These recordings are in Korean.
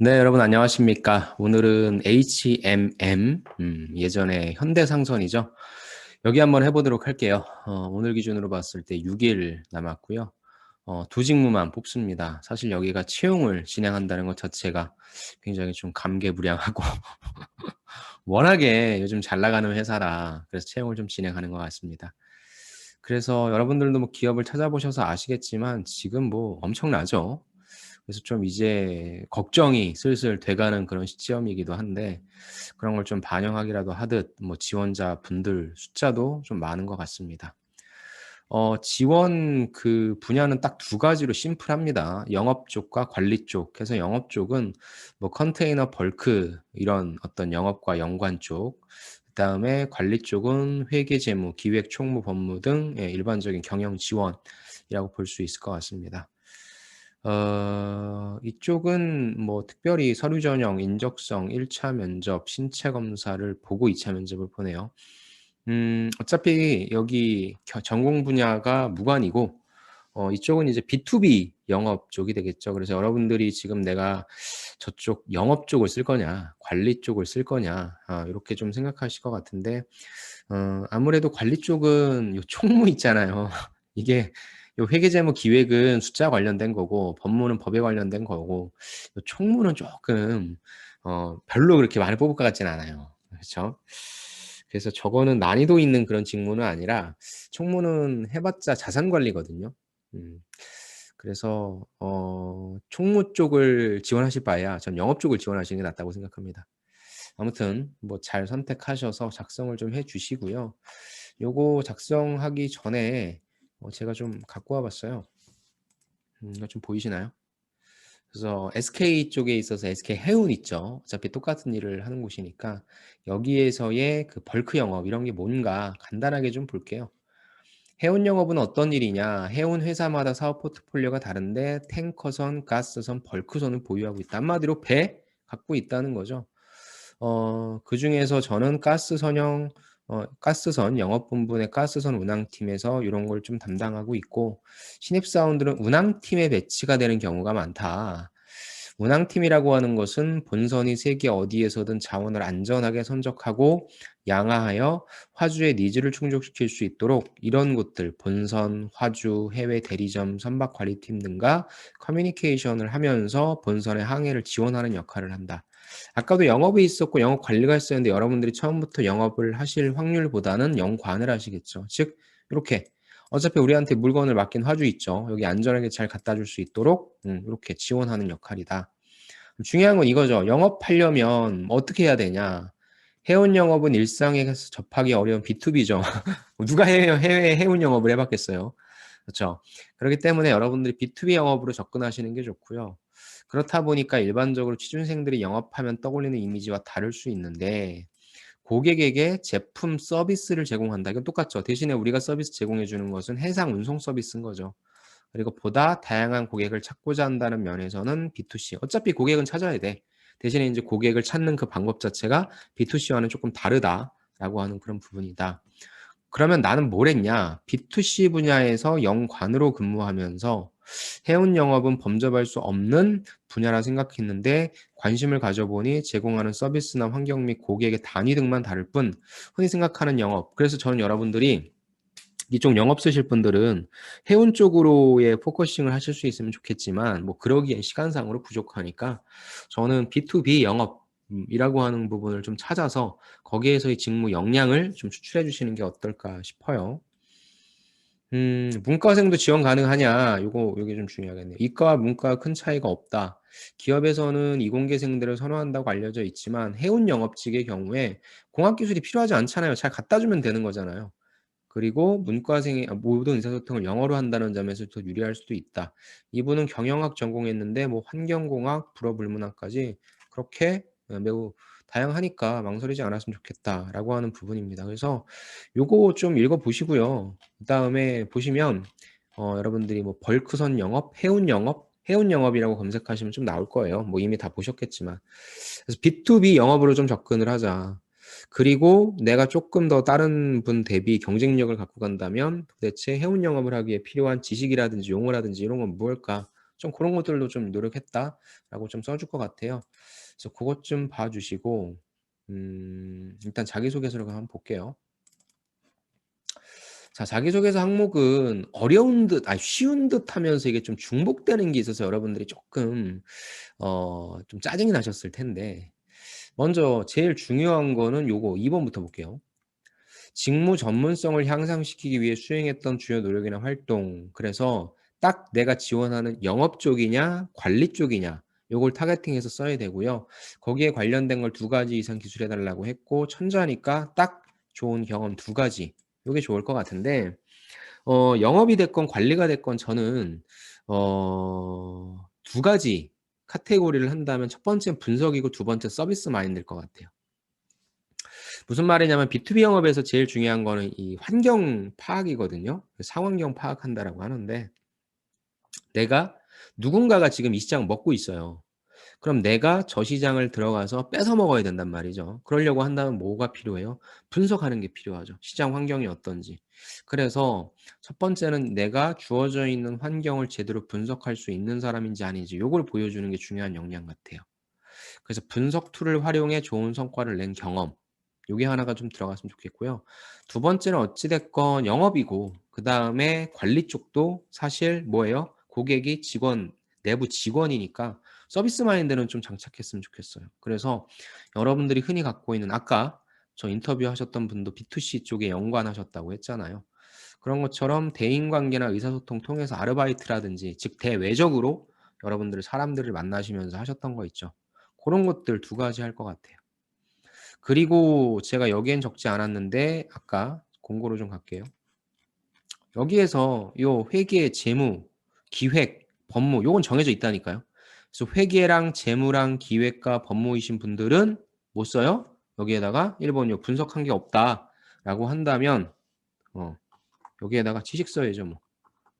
네, 여러분 안녕하십니까? 오늘은 HMM, 예전에 현대상선이죠. 여기 한번 해보도록 할게요. 오늘 기준으로 봤을 때 6일 남았고요. 두 직무만 뽑습니다. 사실 여기가 채용을 진행한다는 것 자체가 굉장히 좀 감개무량하고 워낙에 요즘 잘 나가는 회사라 그래서 채용을 좀 진행하는 것 같습니다. 그래서 여러분들도 뭐 기업을 찾아보셔서 아시겠지만 지금 뭐 엄청나죠. 그래서 좀 이제 걱정이 슬슬 돼가는 그런 시점이기도 한데 그런 걸 좀 반영하기라도 하듯 뭐 지원자 분들 숫자도 좀 많은 것 같습니다. 지원 그 분야는 딱 두 가지로 심플합니다. 영업 쪽과 관리 쪽. 그래서 영업 쪽은 뭐 컨테이너 벌크 이런 어떤 영업과 연관 쪽. 그다음에 관리 쪽은 회계 재무, 기획, 총무, 법무 등 일반적인 경영 지원이라고 볼 수 있을 것 같습니다. 이쪽은 뭐 특별히 서류 전형, 인적성, 1차 면접, 신체 검사를 보고 2차 면접을 보내요. 어차피 여기 전공 분야가 무관이고, 이쪽은 이제 B2B 영업 쪽이 되겠죠. 그래서 여러분들이 지금 내가 저쪽 영업 쪽을 쓸 거냐, 관리 쪽을 쓸 거냐, 이렇게 좀 생각하실 것 같은데, 아무래도 관리 쪽은 요 총무 있잖아요. 이게 요 회계재무 기획은 숫자 관련된 거고, 법무는 법에 관련된 거고, 요 총무는 조금, 별로 그렇게 많이 뽑을 것 같진 않아요. 그렇죠? 그래서 저거는 난이도 있는 그런 직무는 아니라, 총무는 해봤자 자산 관리거든요. 음, 그래서, 총무 쪽을 지원하실 바에야 전 영업 쪽을 지원하시는 게 낫다고 생각합니다. 아무튼 뭐 잘 선택하셔서 작성을 좀 해주시고요. 요거 작성하기 전에 제가 좀 갖고 와봤어요. 이거 좀 보이시나요? 그래서 SK 쪽에 있어서 SK 해운 있죠. 어차피 똑같은 일을 하는 곳이니까 여기에서의 그 벌크 영업 이런 게 뭔가 간단하게 좀 볼게요. 해운 영업은 어떤 일이냐? 해운 회사마다 사업 포트폴리오가 다른데 탱커선, 가스선, 벌크선을 보유하고 있다. 한마디로 배 갖고 있다는 거죠. 그중에서 저는 가스선 영업본부 의 가스선 운항팀에서 이런 걸 좀 담당하고 있고, 신입사원들은 운항팀에 배치가 되는 경우가 많다. 운항팀이라고 하는 것은 본선이 세계 어디에서든 자원을 안전하게 선적하고 양하하여 화주의 니즈를 충족시킬 수 있도록 이런 곳들, 본선, 화주, 해외 대리점, 선박관리팀 등과 커뮤니케이션을 하면서 본선의 항해를 지원하는 역할을 한다. 아까도 영업이 있었고 영업 관리가 있었는데 여러분들이 처음부터 영업을 하실 확률보다는 영관을 하시겠죠. 즉 이렇게 어차피 우리한테 물건을 맡긴 화주 있죠. 여기 안전하게 잘 갖다 줄 수 있도록 이렇게 지원하는 역할이다. 중요한 건 이거죠. 영업하려면 어떻게 해야 되냐. 해운 영업은 일상에서 접하기 어려운 B2B죠. 누가 해외 해운 영업을 해봤겠어요. 그렇죠. 그렇기 때문에 여러분들이 B2B 영업으로 접근하시는 게 좋고요. 그렇다 보니까 일반적으로 취준생들이 영업하면 떠올리는 이미지와 다를 수 있는데 고객에게 제품 서비스를 제공한다. 이건 똑같죠. 대신에 우리가 서비스 제공해 주는 것은 해상 운송 서비스인 거죠. 그리고 보다 다양한 고객을 찾고자 한다는 면에서는 B2C. 어차피 고객은 찾아야 돼. 대신에 이제 고객을 찾는 그 방법 자체가 B2C와는 조금 다르다라고 하는 그런 부분이다. 그러면 나는 뭘 했냐? B2C 분야에서 영관으로 근무하면서 해운 영업은 범접할 수 없는 분야라 생각했는데 관심을 가져보니 제공하는 서비스나 환경 및 고객의 단위 등만 다를 뿐 흔히 생각하는 영업. 그래서 저는 여러분들이 이쪽 영업 쓰실 분들은 해운 쪽으로의 포커싱을 하실 수 있으면 좋겠지만 뭐 그러기엔 시간상으로 부족하니까 저는 B2B 영업이라고 하는 부분을 좀 찾아서 거기에서의 직무 역량을 좀 추출해 주시는 게 어떨까 싶어요. 문과생도 지원 가능하냐? 요게 좀 중요하겠네요. 이과와 문과가 큰 차이가 없다. 기업에서는 이공계생들을 선호한다고 알려져 있지만 해운 영업직의 경우에 공학기술이 필요하지 않잖아요. 잘 갖다 주면 되는 거잖아요. 그리고 문과생의 모든 의사소통을 영어로 한다는 점에서 더 유리할 수도 있다. 이분은 경영학 전공했는데 뭐 환경공학, 불어불문학까지 그렇게 매우 다양하니까 망설이지 않았으면 좋겠다라고 하는 부분입니다. 그래서 요거 좀 읽어보시고요. 그다음에 보시면 여러분들이 뭐 벌크선 영업, 해운 영업이라고 검색하시면 좀 나올 거예요. 뭐 이미 다 보셨겠지만. 그래서 B2B 영업으로 좀 접근을 하자. 그리고 내가 조금 더 다른 분 대비 경쟁력을 갖고 간다면 도대체 해운 영업을 하기에 필요한 지식이라든지 용어라든지 이런 건 무엇일까? 좀 그런 것들도 좀 노력했다라고 좀 써줄 것 같아요. 그래서 그것 좀 봐 주시고 일단 자기소개서를 한번 볼게요. 자, 자기소개서 항목은 어려운 듯 쉬운 듯하면서 이게 좀 중복되는 게 있어서 여러분들이 쪼끔 좀 짜증이 나셨을 텐데, 먼저 제일 중요한 거는 요거 2 번부터 볼게요. 직무 전문성을 향상시키기 위해 수행했던 주요 노력이나 활동. 그래서 딱 내가 지원하는 영업 쪽이냐 관리 쪽이냐 요걸 타겟팅해서 써야 되고요. 거기에 관련된 걸 2 가지 이상 기술해 달라고 했고, 천자니까 딱 좋은 경험 2 가지. 요게 좋을 것 같은데, 영업이 됐건 관리가 됐건 저는 2 가지 카테고리를 한다면 첫 번째는 분석이고 두 번째 서비스 마인드일 것 같아요. 무슨 말이냐면 B2B 영업에서 제일 중요한 거는 이 환경 파악이거든요. 상환경 파악한다라고 하는데, 내가 누군가가 지금 이 시장을 먹고 있어요. 그럼 내가 저 시장을 들어가서 뺏어 먹어야 된단 말이죠. 그러려고 한다면 뭐가 필요해요? 분석하는 게 필요하죠. 시장 환경이 어떤지. 그래서 첫 번째는 내가 주어져 있는 환경을 제대로 분석할 수 있는 사람인지 아닌지 요걸 보여주는 게 중요한 역량 같아요. 그래서 분석 툴을 활용해 좋은 성과를 낸 경험. 요게 하나가 좀 들어갔으면 좋겠고요. 두 번째는 어찌 됐건 영업이고, 그다음에 관리 쪽도 사실 뭐예요? 고객이 내부 직원이니까 서비스 마인드는 좀 장착했으면 좋겠어요. 그래서 여러분들이 흔히 갖고 있는, 아까 저 인터뷰하셨던 분도 B2C 쪽에 연관하셨다고 했잖아요. 그런 것처럼 대인관계나 의사소통 통해서 아르바이트라든지, 즉 대외적으로 여러분들이 사람들을 만나시면서 하셨던 거 있죠. 고런 것들 2 가지 할 것 같아요. 그리고 제가 여기엔 적지 않았는데 아까 공고로 좀 갈게요. 여기에서 요 회계, 재무, 기획, 법무 요건 정해져 있다니까요. 그래서 회계랑 재무랑 기획과 법무이신 분들은 못 써요. 여기에다가 1번 요 분석한 게 없다라고 한다면 여기에다가 지식 써야죠 뭐.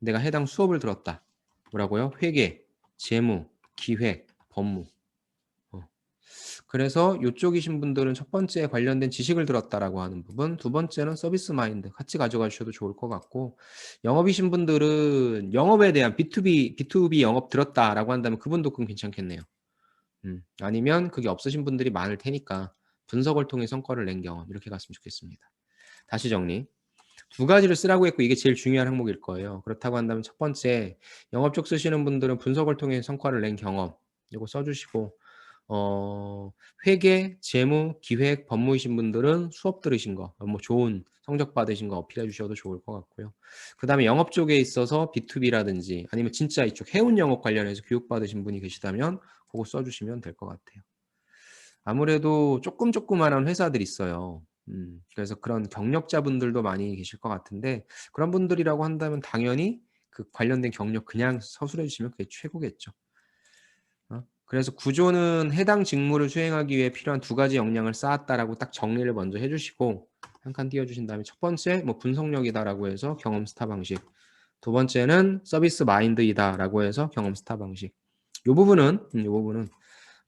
내가 해당 수업을 들었다. 뭐라고요? 회계, 재무, 기획, 법무. 그래서 요쪽이신 분들은 첫 번째 관련된 지식을 들었다라고 하는 부분, 두 번째는 서비스 마인드 같이 가져가 주셔도 좋을 것 같고, 영업이신 분들은 영업에 대한 B2B 영업 들었다라고 한다면 그분도 그럼 괜찮겠네요. 아니면 그게 없으신 분들이 많을 테니까 분석을 통해 성과를 낸 경험 이렇게 갔으면 좋겠습니다. 다시 정리. 2 가지를 쓰라고 했고 이게 제일 중요한 항목일 거예요. 그렇다고 한다면 첫 번째, 영업 쪽 쓰시는 분들은 분석을 통해 성과를 낸 경험 요거 써 주시고, 회계, 재무, 기획, 법무이신 분들은 수업 들으신 거, 뭐 좋은 성적 받으신 거 어필해 주셔도 좋을 것 같고요. 그다음에 영업 쪽에 있어서 B2B라든지 아니면 진짜 이쪽 해운 영업 관련해서 교육 받으신 분이 계시다면 그거 써 주시면 될 것 같아요. 아무래도 조그마한 회사들이 있어요. 그래서 그런 경력자분들도 많이 계실 것 같은데, 그런 분들이라고 한다면 당연히 그 관련된 경력 그냥 서술해 주시면 그게 최고겠죠. 그래서 구조는 해당 직무를 수행하기 위해 필요한 2 가지 역량을 쌓았다라고 딱 정리를 먼저 해 주시고, 한 칸 띄워 주신 다음에 첫 번째 뭐 분석력이다라고 해서 경험 스타 방식, 두 번째는 서비스 마인드이다라고 해서 경험 스타 방식. 요 부분은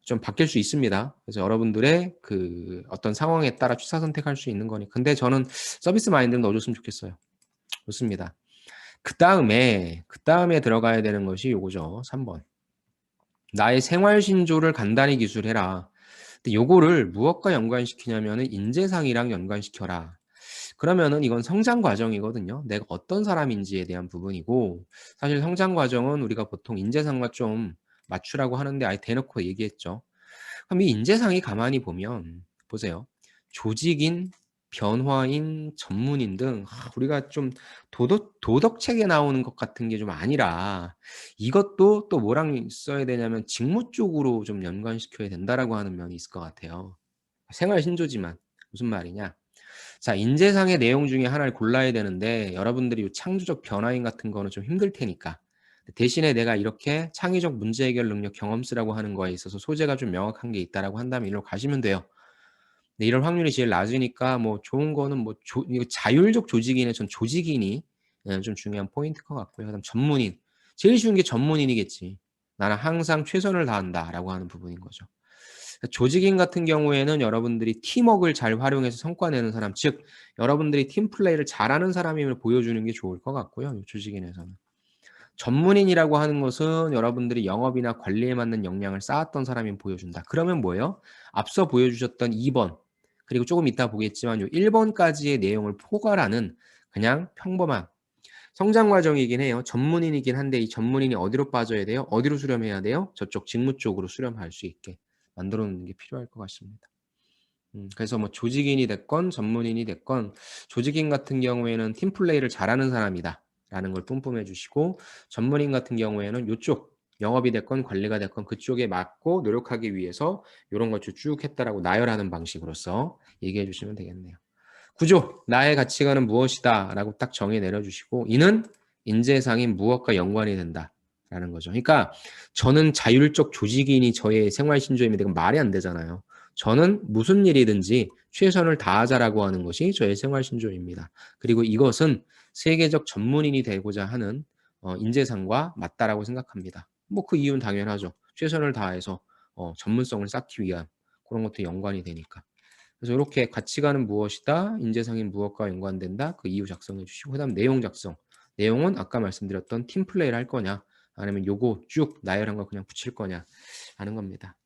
좀 바뀔 수 있습니다. 그래서 여러분들의 그 어떤 상황에 따라 취사 선택할 수 있는 거니. 근데 저는 서비스 마인드는 넣어 줬으면 좋겠어요. 좋습니다. 그다음에 들어가야 되는 것이 요거죠. 3 번. 나의 생활 신조를 간단히 기술해라. 근데 요거를 무엇과 연관시키냐면은 인재상이랑 연관시켜라. 그러면은 이건 성장 과정이거든요. 내가 어떤 사람인지에 대한 부분이고, 사실 성장 과정은 우리가 보통 인재상과 좀 맞추라고 하는데 아예 대놓고 얘기했죠. 그럼 이 인재상이 가만히 보면 보세요. 조직인, 변화인, 전문인 등 우리가 좀 도덕책에 나오는 것 같은 게 좀 아니라, 이것도 또 뭐랑 써야 되냐면 직무 쪽으로 좀 연관시켜야 된다라고 하는 면이 있을 것 같아요. 생활 신조지만 무슨 말이냐? 자, 인재상의 내용 중에 하나를 골라야 되는데 여러분들이 요 창조적 변화인 같은 거는 좀 힘들 테니까, 대신에 내가 이렇게 창의적 문제 해결 능력 경험스라고 하는 거에 있어서 소재가 좀 명확한 게 있다라고 한다면 이리로 가시면 돼요. 근데 이럴 확률이 제일 낮으니까 뭐 좋은 거는 뭐 이거 자율적 조직인의 전 조직인이 좀 중요한 포인트일 것 같고요. 그다음 전문인. 제일 쉬운 게 전문인이겠지. 나는 항상 최선을 다한다라고 하는 부분인 거죠. 조직인 같은 경우에는 여러분들이 팀웍을 잘 활용해서 성과 내는 사람, 즉 여러분들이 팀 플레이를 잘하는 사람임을 보여주는 게 좋을 것 같고요. 조직인에서는. 전문인이라고 하는 것은 여러분들이 영업이나 관리에 맞는 역량을 쌓았던 사람이 보여준다. 그러면 뭐예요? 앞서 보여주셨던 2번 그리고 조금 이따 보겠지만 요 1번까지의 내용을 포괄하는 그냥 평범한 성장 과정이긴 해요. 전문인이긴 한데 이 전문인이 어디로 빠져야 돼요? 어디로 수렴해야 돼요? 저쪽 직무 쪽으로 수렴할 수 있게 만들어 놓는 게 필요할 것 같습니다. 그래서 뭐 조직인이 됐건 전문인이 됐건 조직인 같은 경우에는 팀플레이를 잘하는 사람이다 라는 걸 뿜뿜해 주시고 전문인 같은 경우에는 요쪽 영업이 됐건 관리가 됐건 그쪽에 맞고 노력하기 위해서 이런 걸 쭉 했다라고 나열하는 방식으로서 얘기해 주시면 되겠네요. 구조, 나의 가치관은 무엇이다 라고 딱 정의 내려주시고 이는 인재상인 무엇과 연관이 된다 라는 거죠. 그러니까 저는 자율적 조직인이 저의 생활신조임인데 그건 말이 안 되잖아요. 저는 무슨 일이든지 최선을 다하자라고 하는 것이 저의 생활신조입니다. 그리고 이것은 세계적 전문인이 되고자 하는 인재상과 맞다라고 생각합니다. 뭐 그 이유는 당연하죠. 최선을 다해서 전문성을 쌓기 위한 그런 것도 연관이 되니까. 그래서 이렇게 가치관은 무엇이다, 인재상인 무엇과 연관된다, 그 이유 작성해 주시고 그다음 내용 작성. 내용은 아까 말씀드렸던 팀플레이를 할 거냐, 아니면 요거 쭉 나열한 거 그냥 붙일 거냐 하는 겁니다.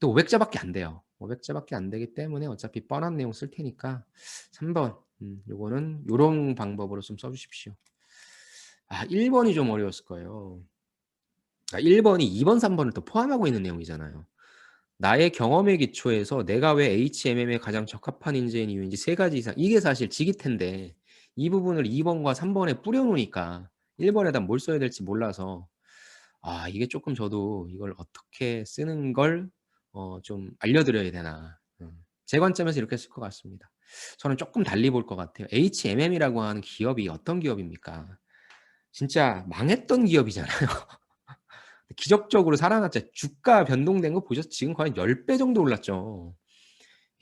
또 500자밖에 안 돼요. 500자밖에 안 되기 때문에 어차피 뻔한 내용 쓸 테니까 3번 요거는 요런 방법으로 좀 써주십시오. 1번이 좀 어려웠을 거예요. 1번이 2번, 3번을 또 포함하고 있는 내용이잖아요. 나의 경험의 기초에서 내가 왜 HMM에 가장 적합한 인재인 이유인지 3가지 이상. 이게 사실 직위태인데 이 부분을 2번과 3번에 뿌려놓으니까 1번에다 뭘 써야 될지 몰라서 이게 조금 저도 이걸 어떻게 쓰는 걸 좀 알려드려야 되나. 제 관점에서 이렇게 쓸 것 같습니다. 저는 조금 달리 볼 것 같아요. HMM이라고 하는 기업이 어떤 기업입니까? 진짜 망했던 기업이잖아요. 기적적으로 살아났죠. 주가 변동된 거 보셨죠? 지금 거의 10배 정도 올랐죠.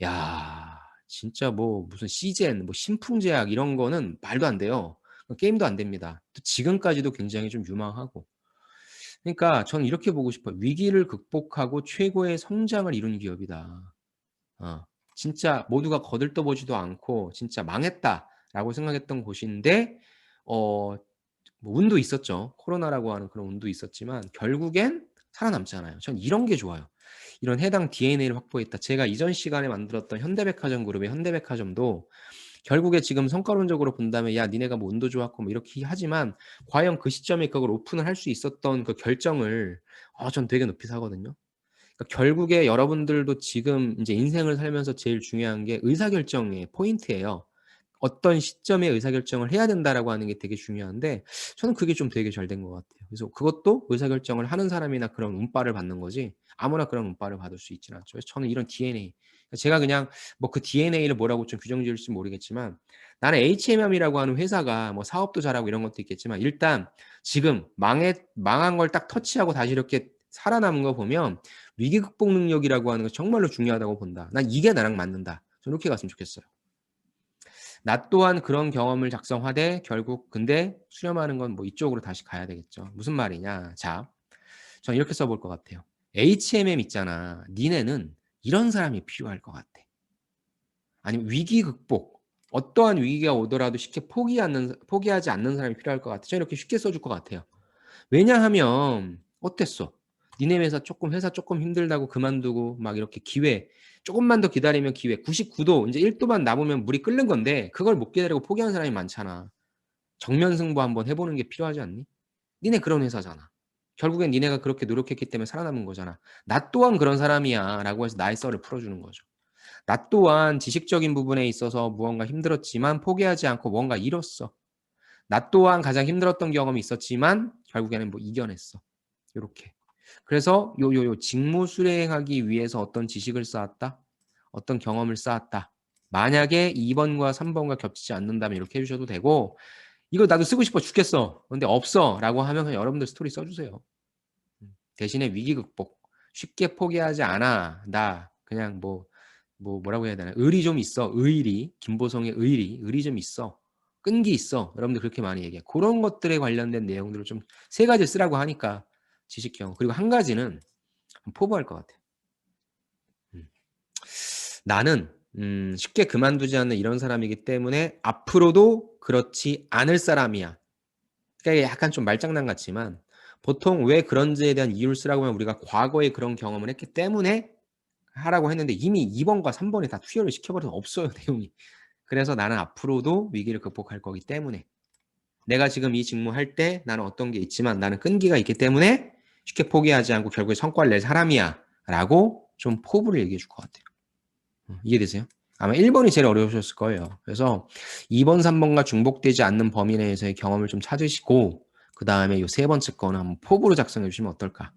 야, 진짜 뭐 무슨 시젠, 뭐 신풍제약 이런 거는 말도 안 돼요. 게임도 안 됩니다. 또 지금까지도 굉장히 좀 유망하고. 그러니까 저는 이렇게 보고 싶어요. 위기를 극복하고 최고의 성장을 이룬 기업이다. 어, 진짜 모두가 거들떠보지도 않고 진짜 망했다라고 생각했던 곳인데 어, 뭐 운도 있었죠. 코로나라고 하는 그런 운도 있었지만 결국엔 살아남잖아요. 전 이런 게 좋아요. 이런 해당 DNA를 확보했다. 제가 이전 시간에 만들었던 현대백화점 그룹의 현대백화점도 결국에 지금 성과론적으로 본다면 야 니네가 뭐 운도 좋았고 뭐 이렇게 하지만 과연 그 시점에 그걸 오픈을 할 수 있었던 그 결정을 전 되게 높이 사거든요. 그러니까 결국에 여러분들도 지금 이제 인생을 살면서 제일 중요한 게 의사결정의 포인트예요. 어떤 시점에 의사결정을 해야 된다라고 하는 게 되게 중요한데 저는 그게 좀 되게 잘 된 것 같아요. 그래서 그것도 의사결정을 하는 사람이나 그런 운빨을 받는 거지 아무나 그런 운빨을 받을 수 있지는 않죠. 그래서 저는 이런 DNA 제가 그냥 뭐 그 DNA를 뭐라고 좀 규정 지을지 모르겠지만 나는 HMM이라고 하는 회사가 뭐 사업도 잘하고 이런 것도 있겠지만 일단 지금 망한 걸 딱 터치하고 다시 이렇게 살아남은 거 보면 위기 극복 능력이라고 하는 거 정말로 중요하다고 본다. 난 이게 나랑 맞는다. 저는 이렇게 갔으면 좋겠어요. 나 또한 그런 경험을 작성하되 결국 근데 수렴하는 건 뭐 이쪽으로 다시 가야 되겠죠. 무슨 말이냐? 자, 전 이렇게 써볼 것 같아요. HMM 있잖아. 니네는 이런 사람이 필요할 것 같아. 아니면 위기 극복. 어떠한 위기가 오더라도 쉽게 포기하지 않는 사람이 필요할 것 같아. 저는 이렇게 쉽게 써줄 것 같아요. 왜냐하면 어땠어? 니네 회사 조금 힘들다고 그만두고 막 이렇게 기회 조금만 더 기다리면 기회 99도 이제 1도만 남으면 물이 끓는 건데 그걸 못 기다리고 포기한 사람이 많잖아. 정면 승부 한번 해보는 게 필요하지 않니? 니네 그런 회사잖아. 결국엔 니네가 그렇게 노력했기 때문에 살아남은 거잖아. 나 또한 그런 사람이야 라고 해서 나의 썰을 풀어주는 거죠. 나 또한 지식적인 부분에 있어서 무언가 힘들었지만 포기하지 않고 뭔가 이뤘어. 나 또한 가장 힘들었던 경험이 있었지만 결국에는 뭐 이겨냈어. 요렇게. 그래서 요 직무 수행하기 위해서 어떤 지식을 쌓았다. 어떤 경험을 쌓았다. 만약에 2번과 3번과 겹치지 않는다면 이렇게 해주셔도 되고 이거 나도 쓰고 싶어 죽겠어. 근데 없어 라고 하면 그냥 여러분들 스토리 써주세요. 대신에 위기 극복. 쉽게 포기하지 않아. 나 그냥 뭐라고 해야 되나. 의리 좀 있어. 의리. 김보성의 의리 좀 있어. 끈기 있어. 여러분들 그렇게 많이 얘기해. 그런 것들에 관련된 내용들을 좀 3가지 쓰라고 하니까 지식형. 그리고 한 가지는 포부할 것 같아요. 나는 쉽게 그만두지 않는 이런 사람이기 때문에 앞으로도 그렇지 않을 사람이야. 그러니까 약간 좀 말장난 같지만 보통 왜 그런지에 대한 이유를 쓰라고 하면 우리가 과거에 그런 경험을 했기 때문에 하라고 했는데 이미 2번과 3번이 다 투여를 시켜버려서 없어요, 내용이. 그래서 나는 앞으로도 위기를 극복할 거기 때문에 내가 지금 이 직무할 때 나는 어떤 게 있지만 나는 끈기가 있기 때문에 쉽게 포기하지 않고 결국에 성과를 낼 사람이야 라고 좀 포부를 얘기해 줄 것 같아요. 이해되세요? 아마 1번이 제일 어려우셨을 거예요. 그래서 2번, 3번과 중복되지 않는 범위 내에서의 경험을 좀 찾으시고 그 다음에 이 세 번째 거는 한번 포부로 작성해 주시면 어떨까.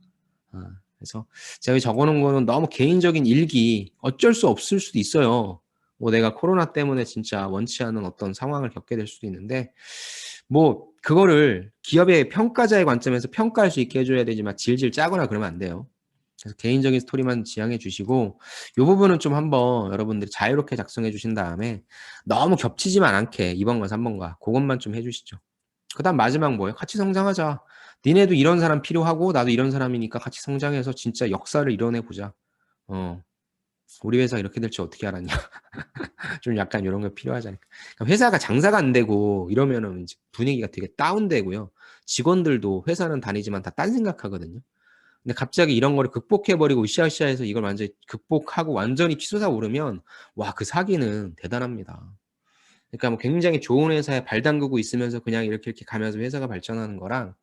그래서 제가 적어놓은 거는 너무 개인적인 일기 어쩔 수 없을 수도 있어요. 뭐 내가 코로나 때문에 진짜 원치 않은 어떤 상황을 겪게 될 수도 있는데 뭐 그거를 기업의 평가자의 관점에서 평가할 수 있게 해줘야 되지만 질질 짜거나 그러면 안 돼요. 그래서 개인적인 스토리만 지향해 주시고 이 부분은 좀 한번 여러분들이 자유롭게 작성해 주신 다음에 너무 겹치지만 않게 2번과 3번과 그것만 좀 해주시죠. 그 다음 마지막 뭐예요? 같이 성장하자. 니네도 이런 사람 필요하고 나도 이런 사람이니까 같이 성장해서 진짜 역사를 이뤄내보자. 우리 회사 이렇게 될지 어떻게 알았냐. 좀 약간 이런 거 필요하지 않을까. 그러니까 회사가 장사가 안 되고 이러면은 분위기가 되게 다운되고요. 직원들도 회사는 다니지만 다 딴 생각하거든요. 근데 갑자기 이런 거를 극복해버리고 으쌰으쌰해서 이걸 완전히 극복하고 완전히 치솟아 오르면 와, 그 사기는 대단합니다. 그러니까 뭐 굉장히 좋은 회사에 발 담그고 있으면서 그냥 이렇게 가면서 회사가 발전하는 거랑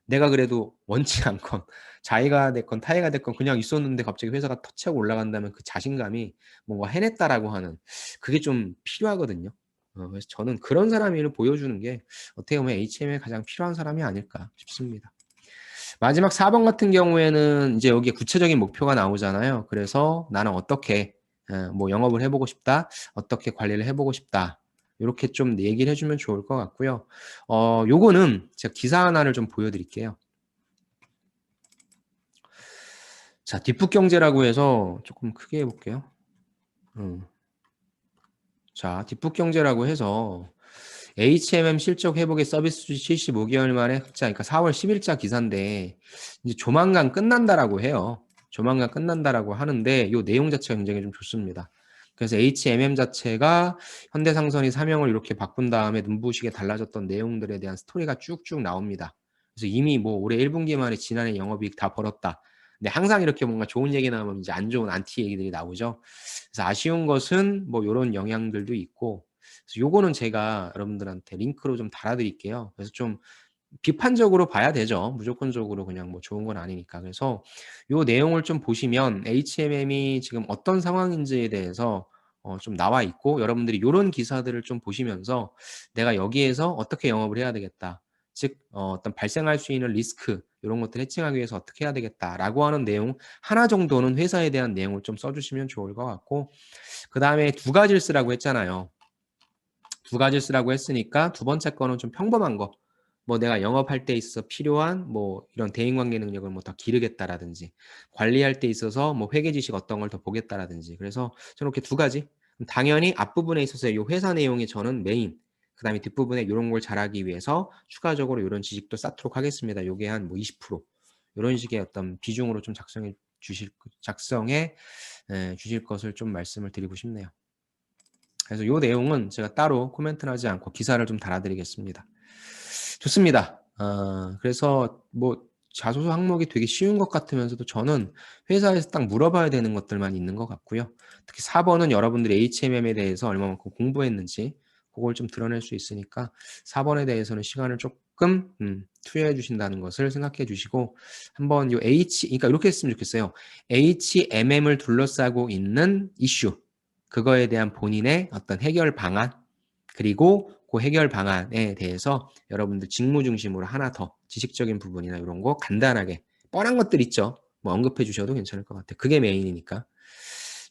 내가 그래도 원치 않건 자기가 됐건 타이가 됐건 그냥 있었는데 갑자기 회사가 터치하고 올라간다면 그 자신감이 뭔가 해냈다라고 하는 그게 좀 필요하거든요. 그래서 저는 그런 사람을 보여주는 게 어떻게 보면 HM에 가장 필요한 사람이 아닐까 싶습니다. 마지막 4번 같은 경우에는 이제 여기에 구체적인 목표가 나오잖아요. 그래서 나는 어떻게 뭐 영업을 해보고 싶다, 어떻게 관리를 해보고 싶다. 이렇게 좀 얘기를 해주면 좋을 것 같고요. 요거는 제가 기사 하나를 좀 보여드릴게요. 자, 뒷북경제라고 해서 조금 크게 해볼게요. 자, 뒷북경제라고 해서 HMM 실적 회복의 서비스 실시 5개월 만에 흑자, 그러니까 4월 10일자 기사인데 이제 조만간 끝난다라고 해요. 조만간 끝난다라고 하는데 이 내용 자체가 굉장히 좀 좋습니다. 그래서 HMM 자체가 현대상선이 사명을 이렇게 바꾼 다음에 눈부시게 달라졌던 내용들에 대한 스토리가 쭉쭉 나옵니다. 그래서 이미 뭐 올해 1분기 만에 지난해 영업이익 다 벌었다. 근데 항상 이렇게 뭔가 좋은 얘기 나오면 이제 안 좋은 안티 얘기들이 나오죠. 그래서 아쉬운 것은 뭐 이런 영향들도 있고 그래서 요거는 제가 여러분들한테 링크로 좀 달아드릴게요. 그래서 좀 비판적으로 봐야 되죠. 무조건적으로 그냥 뭐 좋은 건 아니니까. 그래서 요 내용을 좀 보시면 HMM이 지금 어떤 상황인지에 대해서 좀 나와 있고 여러분들이 요런 기사들을 좀 보시면서 내가 여기에서 어떻게 영업을 해야 되겠다. 즉 어떤 발생할 수 있는 리스크 이런 것들 해칭하기 위해서 어떻게 해야 되겠다라고 하는 내용 하나 정도는 회사에 대한 내용을 좀 써주시면 좋을 것 같고 그 다음에 두 가지를 쓰라고 했잖아요. 두 가지를 쓰라고 했으니까 두 번째 거는 좀 평범한 거. 뭐 내가 영업할 때 있어서 필요한 뭐 이런 대인관계 능력을 뭐 더 기르겠다라든지 관리할 때 있어서 뭐 회계 지식 어떤 걸 더 보겠다라든지 그래서 저는 이렇게 두 가지 당연히 앞부분에 있어서 이 회사 내용이 저는 메인 그 다음에 뒷부분에 이런 걸 잘하기 위해서 추가적으로 이런 지식도 쌓도록 하겠습니다. 요게 한 뭐 20% 이런 식의 어떤 비중으로 좀 작성해 주실 것을 좀 말씀을 드리고 싶네요. 그래서 이 내용은 제가 따로 코멘트는 하지 않고 기사를 좀 달아드리겠습니다. 좋습니다. 그래서 뭐 자소서 항목이 되게 쉬운 것 같으면서도 저는 회사에서 딱 물어봐야 되는 것들만 있는 것 같고요. 특히 4번은 여러분들이 HMM에 대해서 얼마만큼 공부했는지 그걸 좀 드러낼 수 있으니까 4번에 대해서는 시간을 조금 투여해 주신다는 것을 생각해 주시고 한번 요 그러니까 이렇게 했으면 좋겠어요. HMM을 둘러싸고 있는 이슈 그거에 대한 본인의 어떤 해결 방안 그리고 그 해결 방안에 대해서 여러분들 직무 중심으로 하나 더 지식적인 부분이나 이런 거 간단하게 뻔한 것들 있죠. 뭐 언급해 주셔도 괜찮을 것 같아요. 그게 메인이니까.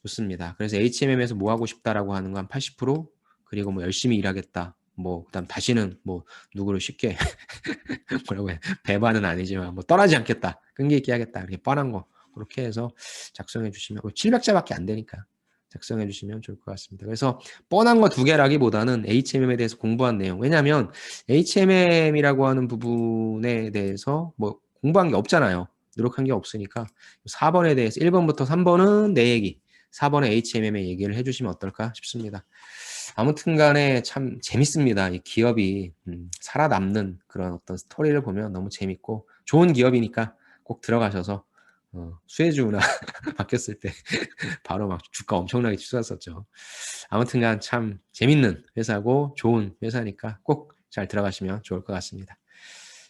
좋습니다. 그래서 HMM에서 뭐 하고 싶다라고 하는 거 한 80% 그리고 뭐 열심히 일하겠다. 뭐 그다음 다시는 뭐 누구를 쉽게 뭐라고 해 배반은 아니지만 뭐 떠나지 않겠다. 끈기 있게 하겠다. 이렇게 뻔한 거 그렇게 해서 작성해 주시면 700자밖에 안 되니까 작성해 주시면 좋을 것 같습니다. 그래서 뻔한 거 두 개라기보다는 HMM에 대해서 공부한 내용. 왜냐하면 HMM이라고 하는 부분에 대해서 뭐 공부한 게 없잖아요. 노력한 게 없으니까 4번에 대해서 1번부터 3번은 내 얘기, 4번에 HMM의 얘기를 해주시면 어떨까 싶습니다. 아무튼 간에 참 재밌습니다. 이 기업이 살아남는 그런 어떤 스토리를 보면 너무 재밌고 좋은 기업이니까 꼭 들어가셔서 수혜주 운하 바뀌었을 때 바로 막 주가 엄청나게 치솟았었죠. 아무튼 간 참 재밌는 회사고 좋은 회사니까 꼭 잘 들어가시면 좋을 것 같습니다.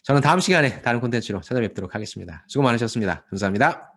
저는 다음 시간에 다른 콘텐츠로 찾아뵙도록 하겠습니다. 수고 많으셨습니다. 감사합니다.